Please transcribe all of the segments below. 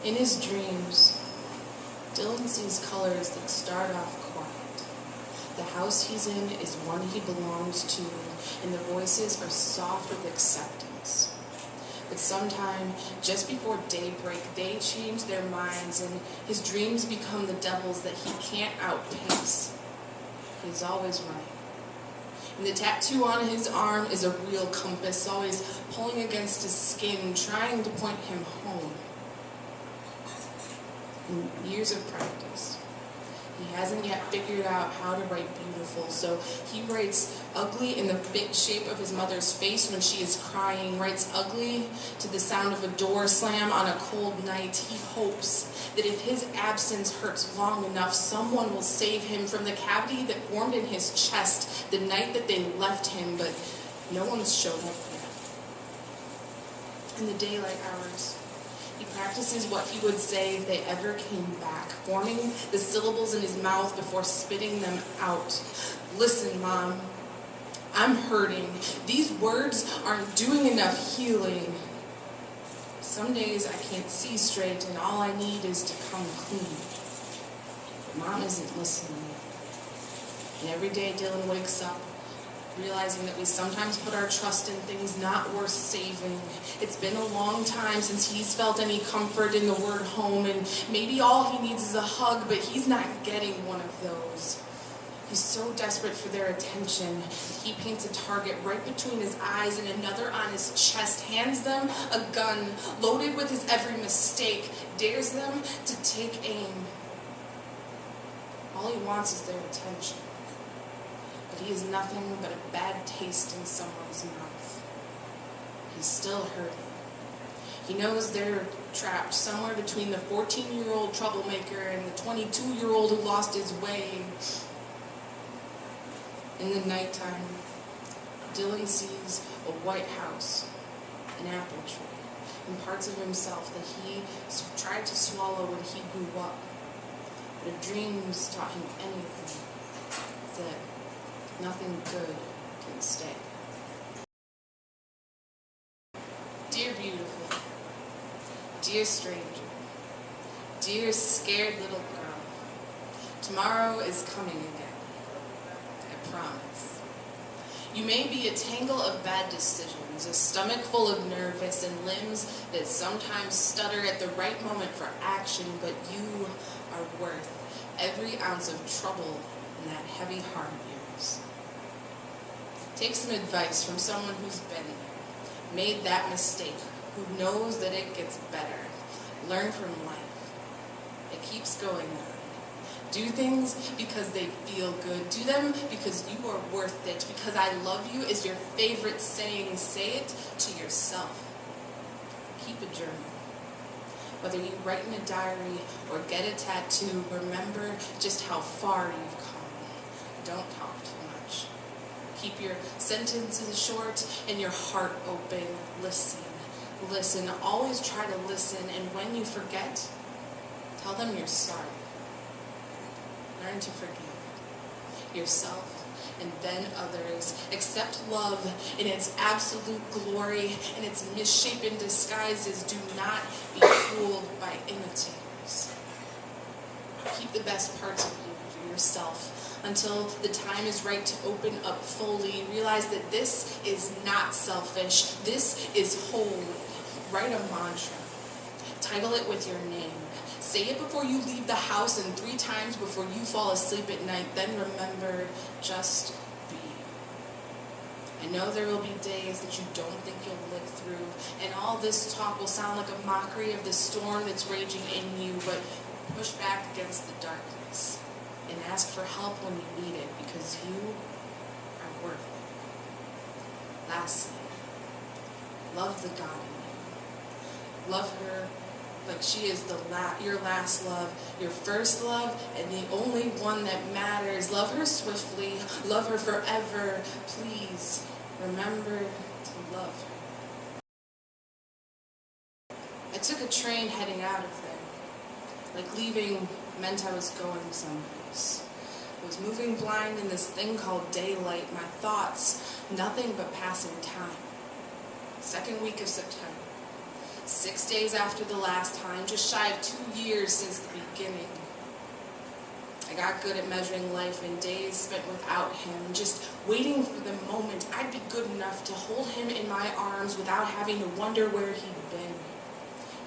In his dreams, Dylan sees colors that start off quiet. The house he's in is one he belongs to, and the voices are soft with acceptance. But sometime, just before daybreak, they change their minds, and his dreams become the devils that he can't outpace. He's always running. And the tattoo on his arm is a real compass, always pulling against his skin, trying to point him home. In years of practice, he hasn't yet figured out how to write beautiful, so he writes ugly in the big shape of his mother's face when she is crying, writes ugly to the sound of a door slam on a cold night. He hopes that if his absence hurts long enough, someone will save him from the cavity that formed in his chest the night that they left him, but no one's showed up yet. In the daylight hours, he practices what he would say if they ever came back, forming the syllables in his mouth before spitting them out. Listen, Mom, I'm hurting. These words aren't doing enough healing. Some days I can't see straight and all I need is to come clean. But Mom isn't listening. And every day Dylan wakes up realizing that we sometimes put our trust in things not worth saving. It's been a long time since he's felt any comfort in the word home, and maybe all he needs is a hug, but he's not getting one of those. He's so desperate for their attention. He paints a target right between his eyes and another on his chest, hands them a gun loaded with his every mistake, dares them to take aim. All he wants is their attention. But he is nothing but a bad taste in someone's mouth. He's still hurting. He knows they're trapped somewhere between the 14-year-old troublemaker and the 22-year-old who lost his way. In the nighttime, Dylan sees a white house, an apple tree, and parts of himself that he tried to swallow when he grew up. But if dreams taught him anything, that nothing good can stay. Dear beautiful, dear stranger, dear scared little girl, tomorrow is coming again, I promise. You may be a tangle of bad decisions, a stomach full of nervous and limbs that sometimes stutter at the right moment for action, but you are worth every ounce of trouble in that heavy heart of yours. Take some advice from someone who's been there, made that mistake, who knows that it gets better. Learn from life. It keeps going on. Do things because they feel good. Do them because you are worth it. Because I love you is your favorite saying. Say it to yourself. Keep a journal. Whether you write in a diary or get a tattoo, remember just how far you've come. Don't talk too much. Keep your sentences short and your heart open. Listen. Listen. Always try to listen, and when you forget, tell them you're sorry. Learn to forgive yourself and then others. Accept love in its absolute glory and its misshapen disguises. Do not be fooled by imitators. Keep the best parts of you for yourself until the time is right to open up fully. Realize that this is not selfish. This is holy. Write a mantra. Title it with your name. Say it before you leave the house and 3 times before you fall asleep at night. Then remember, just be. I know there will be days that you don't think you'll live through, and all this talk will sound like a mockery of the storm that's raging in you, but push back against the darkness and ask for help when you need it, because you are worth it. Lastly, love the God in you. Love her like she is your last love, your first love, and the only one that matters. Love her swiftly, love her forever. Please remember to love her. I took a train heading out of there. Like leaving meant I was going someplace. I was moving blind in this thing called daylight. My thoughts, nothing but passing time. 2nd week of September. 6 days after the last time, just shy of 2 years since the beginning. I got good at measuring life in days spent without him, just waiting for the moment I'd be good enough to hold him in my arms without having to wonder where he'd been.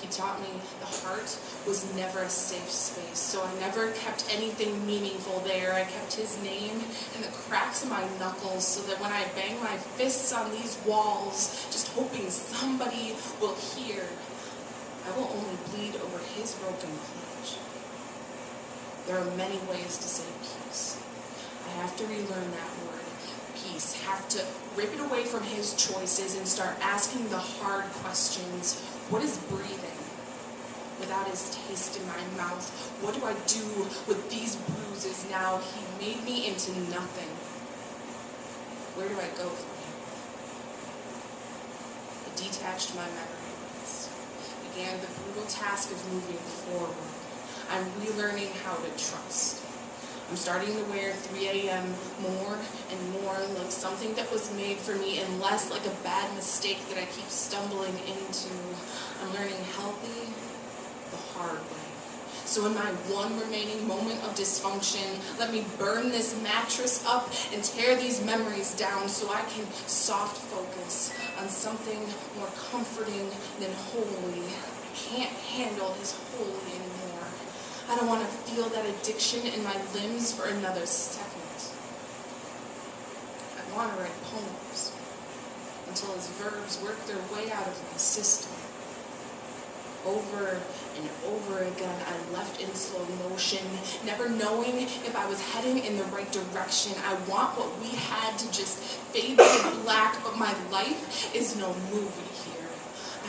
He taught me the heart was never a safe space, so I never kept anything meaningful there. I kept his name in the cracks of my knuckles so that when I bang my fists on these walls, just hoping somebody will hear, I will only bleed over his broken clutch. There are many ways to say peace. I have to relearn that word, peace. Have to rip it away from his choices and start asking the hard questions. What is breathing without his taste in my mouth? What do I do with these bruises now? He made me into nothing. Where do I go from here? I detached my memories. Began the brutal task of moving forward. I'm relearning how to trust. I'm starting to wear 3 a.m. more and more like something that was made for me and less like a bad mistake that I keep stumbling into. I'm learning healthy the hard way. So in my one remaining moment of dysfunction, let me burn this mattress up and tear these memories down so I can soft focus on something more comforting than holy. I can't handle his holy anymore. I don't want to feel that addiction in my limbs for another second. I want to write poems until his verbs work their way out of my system. Over and over again, I left in slow motion, never knowing if I was heading in the right direction. I want what we had to just fade to black, but my life is no movie here.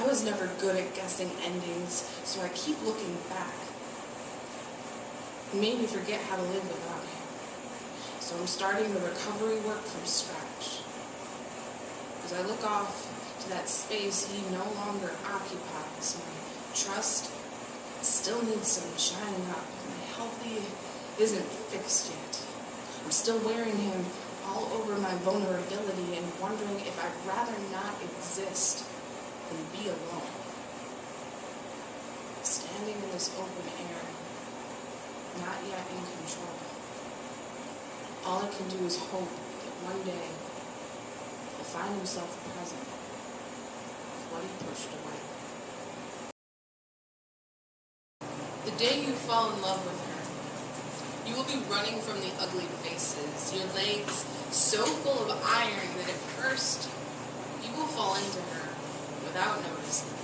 I was never good at guessing endings, so I keep looking back. It made me forget how to live without him. So I'm starting the recovery work from scratch. As I look off to that space he no longer occupies, my trust still needs some shining up. My healthy isn't fixed yet. I'm still wearing him all over my vulnerability and wondering if I'd rather not exist than be alone. Standing in this open air, not yet in control. All I can do is hope that one day he'll find himself present with what he pushed away. The day you fall in love with her, you will be running from the ugly faces, your legs so full of iron that at first you will fall into her without noticing.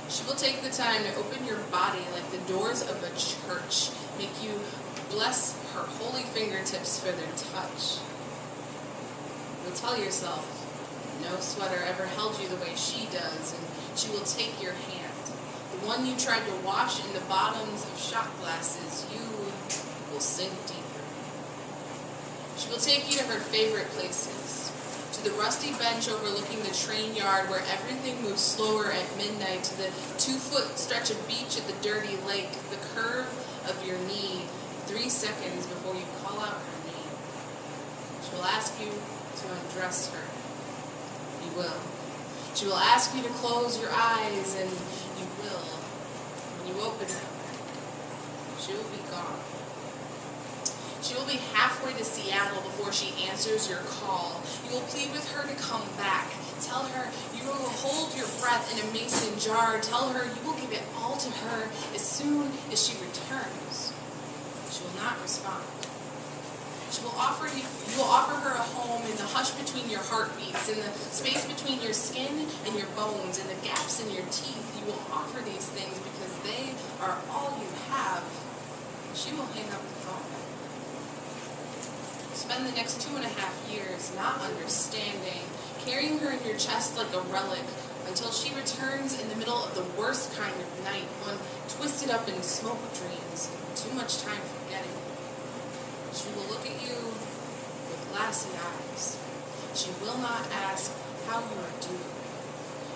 She will take the time to open your body like the doors of a church, make you bless her holy fingertips for their touch. You'll tell yourself, no sweater ever held you the way she does, and she will take your hand, the one you tried to wash in the bottoms of shot glasses. You will sink deeper. She will take you to her favorite places, to the rusty bench overlooking the train yard where everything moves slower at midnight, to the 2-foot stretch of beach at the dirty lake, the curve of your knee 3 seconds before you call out her name. She will ask you to undress her. You will. She will ask you to close your eyes, and you will. When you open them, she will be gone. She will be halfway to Seattle before she answers your call. You will plead with her to come back. Tell her you will hold your breath in a mason jar. Tell her you will give it all to her as soon as she returns. She will not respond. You will offer her a home in the hush between your heartbeats, in the space between your skin and your bones, in the gaps in your teeth. You will offer these things because they are all you have. She will hang up the phone. Spend the next 2.5 years not understanding, carrying her in your chest like a relic until she returns in the middle of the worst kind of night, one twisted up in smoke dreams, too much time forgetting. She will look at you with glassy eyes. She will not ask how you are doing.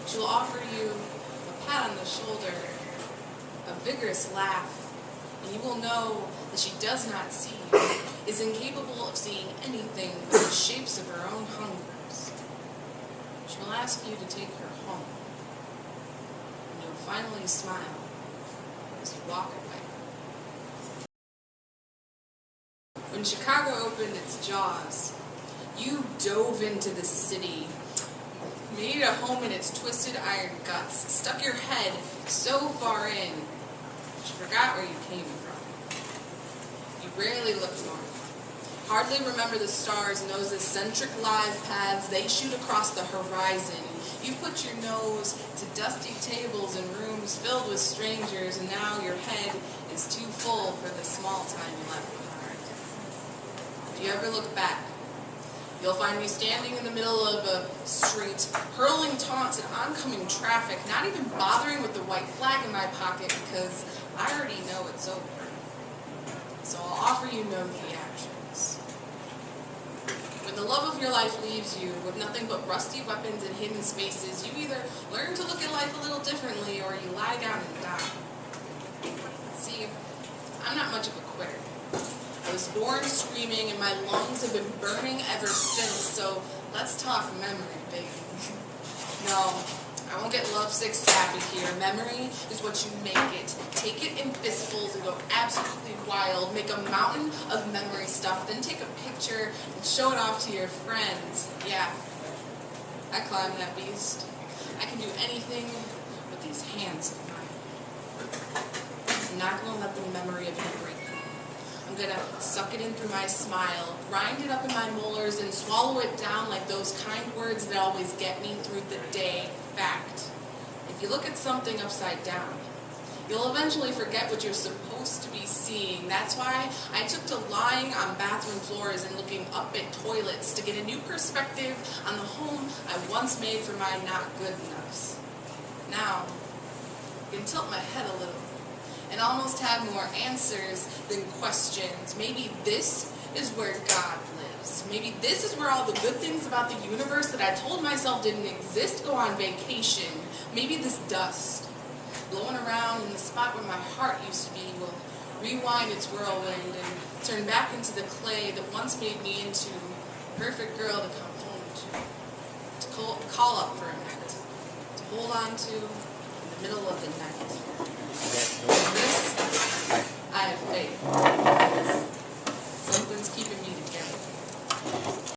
She will offer you a pat on the shoulder, a vigorous laugh, and you will know that she does not see you, is incapable of seeing anything but the shapes of her own hungers. She will ask you to take her home. and you'll finally smile as you walk away. When Chicago opened its jaws, you dove into the city, made a home in its twisted iron guts, stuck your head so far in that you forgot where you came from. You rarely looked north, hardly remember the stars and those eccentric live paths they shoot across the horizon. You put your nose to dusty tables and rooms filled with strangers, and now your head is too full for the small time you left behind. If you ever look back, you'll find me standing in the middle of a street, hurling taunts at oncoming traffic, not even bothering with the white flag in my pocket because I already know it's over. So I'll offer you no theatrics. When the love of your life leaves you with nothing but rusty weapons and hidden spaces, you either learn to look at life a little differently or you lie down and die. See, I'm not much of a quitter. I was born screaming and my lungs have been burning ever since, so let's talk memory, baby. No, I won't get lovesick sappy here. Memory is what you make it. Take it in fistfuls and go absolutely wild. Make a mountain of memory stuff, then take a picture and show it off to your friends. Yeah, I climbed that beast. I can do anything with these hands of mine. I'm not going to let the memory of you break me. I'm going to suck it in through my smile, grind it up in my molars, and swallow it down like those kind words that always get me through the day. Fact. If you look at something upside down, you'll eventually forget what you're supposed to be seeing. That's why I took to lying on bathroom floors and looking up at toilets to get a new perspective on the home I once made for my not good enoughs. Now, I can tilt my head a little and almost have more answers than questions. Maybe this is where God lives. Maybe this is where all the good things about the universe that I told myself didn't exist go on vacation. Maybe this dust blowing around in the spot where my heart used to be will rewind its whirlwind and turn back into the clay that once made me into a perfect girl to come home to call up for a night, to hold on to in the middle of the night. This, I have faith. Something's keeping me